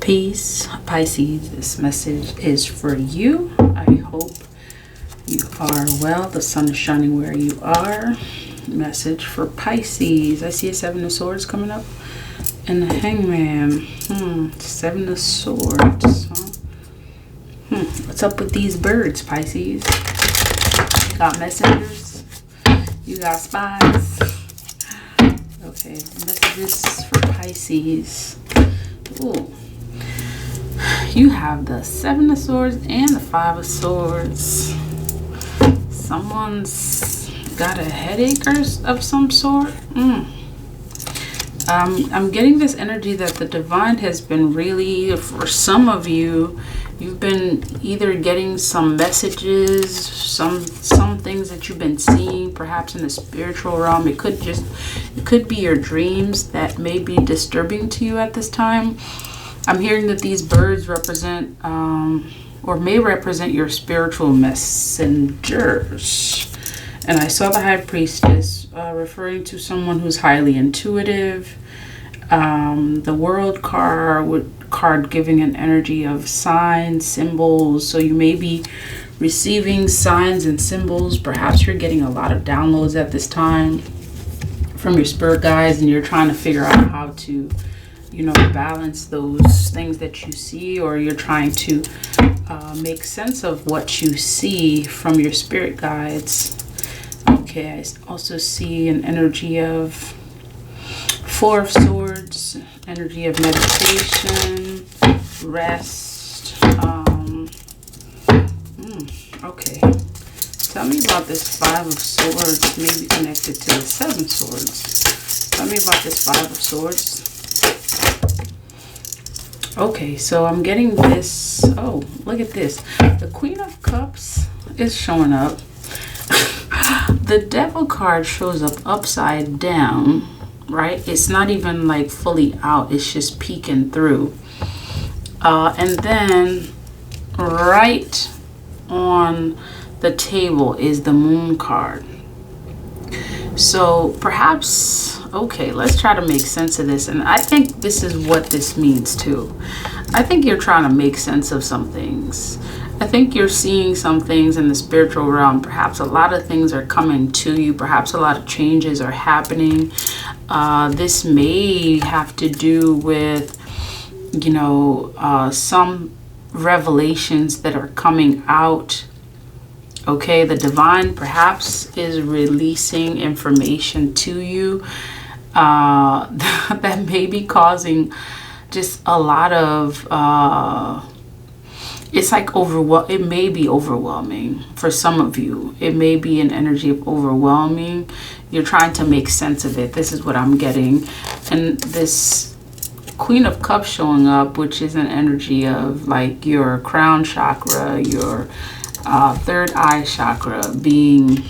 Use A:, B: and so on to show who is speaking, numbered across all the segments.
A: Peace, Pisces. This message is for you. I hope you are well. The sun is shining where you are. Message for Pisces. I see a Seven of Swords coming up. And the Hangman. Seven of Swords. What's up with these birds, Pisces? You got messengers? You got spies? Okay, messages for Pisces. Ooh. You have the Seven of Swords and the Five of Swords. Someone's got a headache or of some sort. I'm getting this energy that the divine has been really, for some of you, you've been either getting some messages, some things that you've been seeing, perhaps in the spiritual realm. It could be your dreams that may be disturbing to you at this time. I'm hearing that these birds represent, or may represent your spiritual messengers. And I saw the High Priestess, referring to someone who's highly intuitive. The World card giving an energy of signs, symbols. So you may be receiving signs and symbols. Perhaps you're getting a lot of downloads at this time from your spirit guides, and you're trying to figure out how to, balance those things that you see, or you're trying to make sense of what you see from your spirit guides. Okay, I also see an energy of Four of Swords, energy of meditation, rest. Okay, tell me about this Five of Swords, maybe connected to the Seven Swords. Tell me about this Five of Swords. Okay, so I'm getting this. Oh, look at this. The Queen of Cups is showing up. The Devil card shows up upside down, right? It's not even like fully out. It's just peeking through. And then right on the table is the Moon card. So perhaps, okay, let's try to make sense of this. And I think this is what this means too. I think you're trying to make sense of some things. I think you're seeing some things in the spiritual realm. Perhaps a lot of things are coming to you. Perhaps a lot of changes are happening. This may have to do with, some revelations that are coming out. Okay, the divine perhaps is releasing information to you that may be causing just a lot of, it's like it may be overwhelming for some of you. It may be an energy of overwhelming. You're trying to make sense of it. This is what I'm getting. And this Queen of Cups showing up, which is an energy of like your crown chakra, your third eye chakra being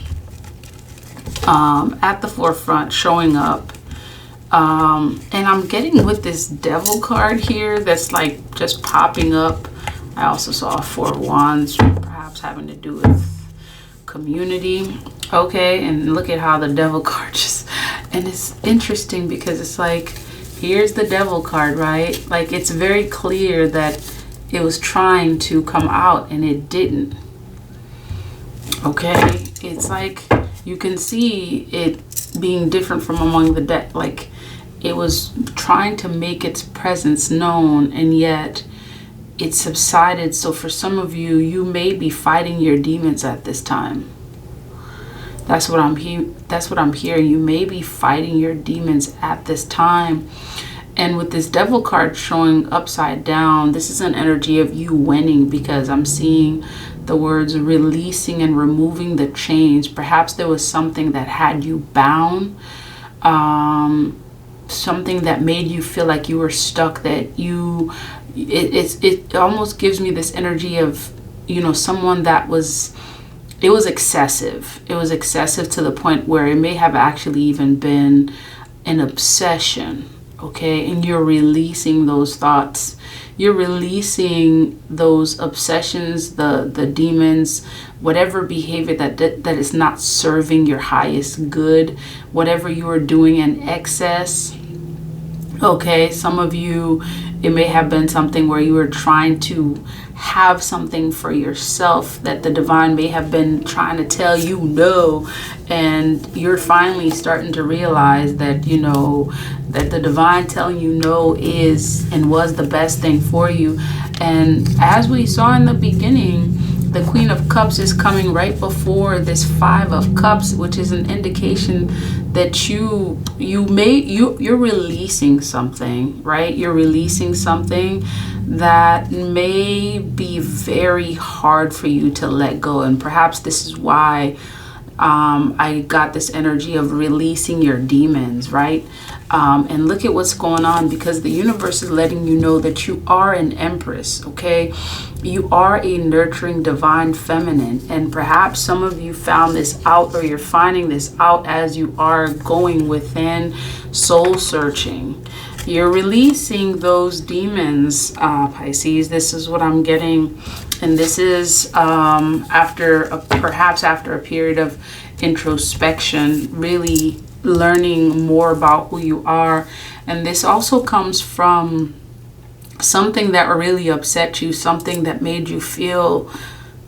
A: at the forefront, showing up. And I'm getting with this Devil card here that's like just popping up. I also saw a Four of Wands, perhaps having to do with community. Okay, and look at how the Devil card and it's interesting because it's like, here's the Devil card, right? Like it's very clear that it was trying to come out and it didn't. Okay, it's like you can see it being different from among the dead. Like it was trying to make its presence known, and yet it subsided. So for some of you, you may be fighting your demons at this time. That's what I'm hearing. You may be fighting your demons at this time. And with this Devil card showing upside down, this is an energy of you winning, because I'm seeing the words releasing and removing the chains. Perhaps there was something that had you bound, something that made you feel like you were stuck, that it almost gives me this energy of, someone that it was excessive. It was excessive to the point where it may have actually even been an obsession. Okay, and you're releasing those thoughts. You're releasing those obsessions, the demons, whatever behavior that is not serving your highest good, whatever you are doing in excess. Okay, some of you, It may have been something where you were trying to have something for yourself that the divine may have been trying to tell you no, and you're finally starting to realize that, you know, that the divine telling you no is and was the best thing for you. And as we saw in the beginning, the Queen of Cups is coming right before this Five of Cups, which is an indication that you're releasing something, right? You're releasing something that may be very hard for you to let go. And perhaps this is why I got this energy of releasing your demons, right? And look at what's going on, because the universe is letting you know that you are an empress, okay? You are a nurturing divine feminine, and perhaps some of you found this out, or you're finding this out as you are going within soul searching. You're releasing those demons, Pisces. This is what I'm getting. And this is perhaps after a period of introspection, really learning more about who you are. And this also comes from something that really upset you, something that made you feel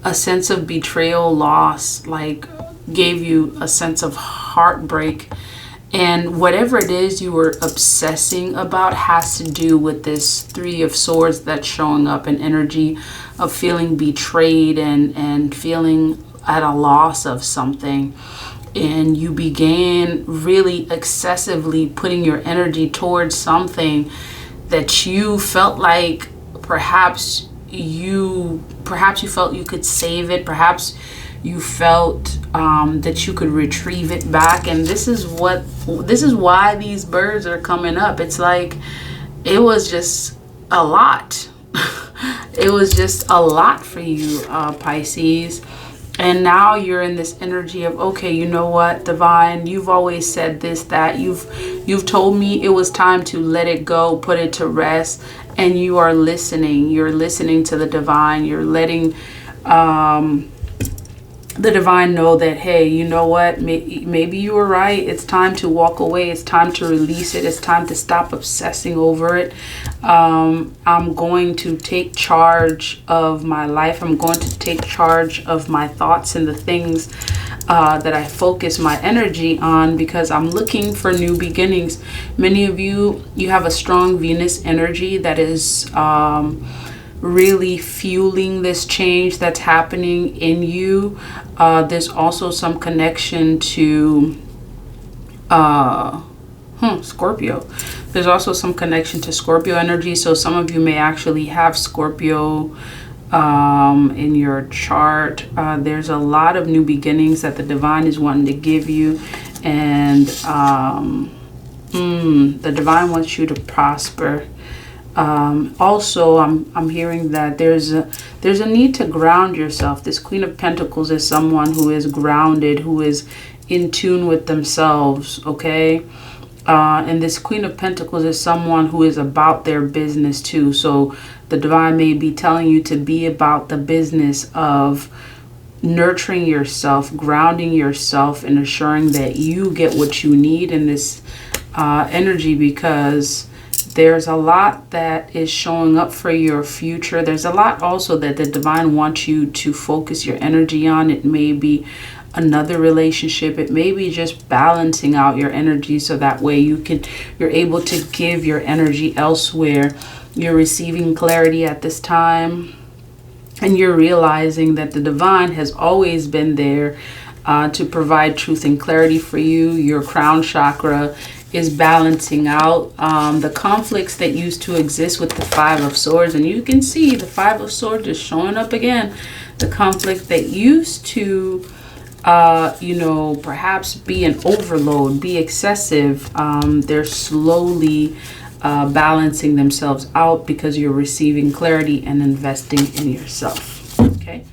A: a sense of betrayal, loss, like gave you a sense of heartbreak. And whatever it is you were obsessing about has to do with this Three of Swords that's showing up, an energy of feeling betrayed and feeling at a loss of something. And you began really excessively putting your energy towards something that you felt like perhaps you felt you could save it, perhaps you felt that you could retrieve it back. And this is why these birds are coming up. It's like it was just a lot. It was just a lot for you, Pisces. And now you're in this energy of, okay, you know what, divine, you've always said this, that you've told me it was time to let it go, put it to rest, and you are listening. You're listening to the divine. You're letting the divine know that, hey, you know what, maybe you were right. It's time to walk away. It's time to release it. It's time to stop obsessing over it. I'm going to take charge of my life. I'm going to take charge of my thoughts and the things that I focus my energy on, because I'm looking for new beginnings. Many of you have a strong Venus energy that is really fueling this change that's happening in you. There's also some connection to Scorpio. There's also some connection to Scorpio energy. So some of you may actually have Scorpio in your chart. There's a lot of new beginnings that the divine is wanting to give you. And the divine wants you to prosper. Also, I'm hearing that there's a need to ground yourself. This Queen of Pentacles is someone who is grounded, who is in tune with themselves, okay? And this Queen of Pentacles is someone who is about their business too. So the divine may be telling you to be about the business of nurturing yourself, grounding yourself, and assuring that you get what you need in this energy, because there's a lot that is showing up for your future. There's a lot also that the divine wants you to focus your energy on. It may be another relationship. It may be just balancing out your energy so that way you're able to give your energy elsewhere. You're receiving clarity at this time, and you're realizing that the divine has always been there to provide truth and clarity for you. Your crown chakra is balancing out the conflicts that used to exist with the Five of Swords. And you can see the Five of Swords is showing up again. The conflict that used to, perhaps be an overload, be excessive. They're slowly balancing themselves out because you're receiving clarity and investing in yourself. Okay,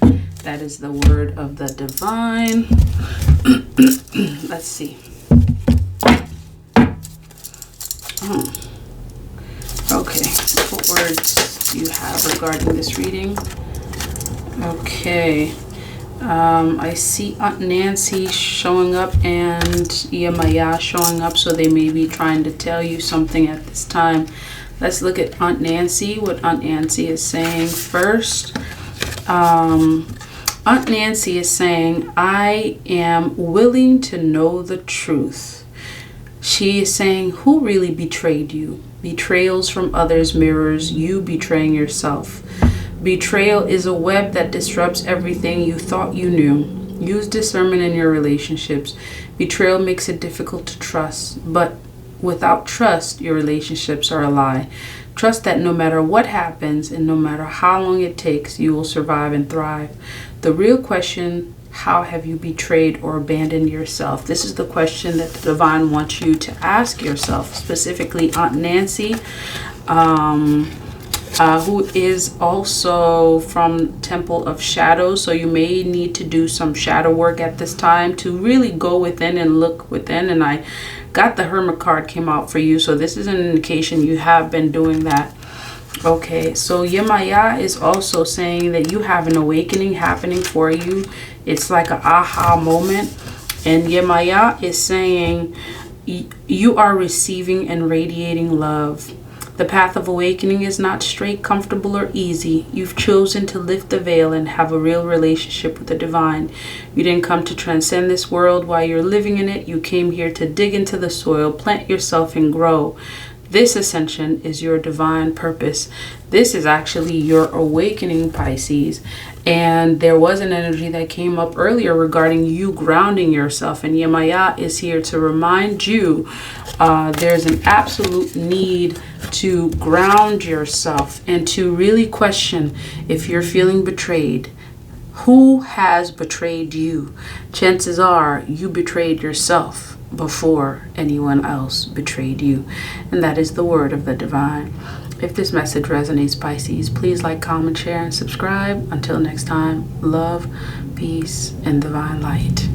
A: that is the word of the divine. Let's see. Okay, what words do you have regarding this reading? Okay, I see Aunt Nancy showing up and Maya showing up, so they may be trying to tell you something at this time. Let's look at Aunt Nancy, what Aunt Nancy is saying first. Aunt Nancy is saying, I am willing to know the truth. She is saying, who really betrayed you? Betrayals from others mirrors you betraying yourself. Betrayal is a web that disrupts everything you thought you knew. Use discernment in your relationships. Betrayal makes it difficult to trust, but without trust, your relationships are a lie. Trust that no matter what happens and no matter how long it takes, you will survive and thrive. The real question, how have you betrayed or abandoned yourself? This is the question that the divine wants you to ask yourself, specifically Aunt Nancy, who is also from Temple of Shadows. So you may need to do some shadow work at this time to really go within and look within. And I got the Hermit card came out for you. So this is an indication you have been doing that. Okay, so Yemaya is also saying that you have an awakening happening for you. It's like an aha moment. And Yemaya is saying you are receiving and radiating love. The path of awakening is not straight, comfortable, or easy. You've chosen to lift the veil and have a real relationship with the divine. You didn't come to transcend this world while you're living in it. You came here to dig into the soil, plant yourself, and grow. This ascension is your divine purpose. This is actually your awakening, Pisces. And there was an energy that came up earlier regarding you grounding yourself. And Yemaya is here to remind you there's an absolute need to ground yourself and to really question if you're feeling betrayed. Who has betrayed you? Chances are you betrayed yourself before anyone else betrayed you. And that is the word of the divine. If this message resonates, Pisces, please like, comment, share, and subscribe. Until next time, love, peace, and divine light.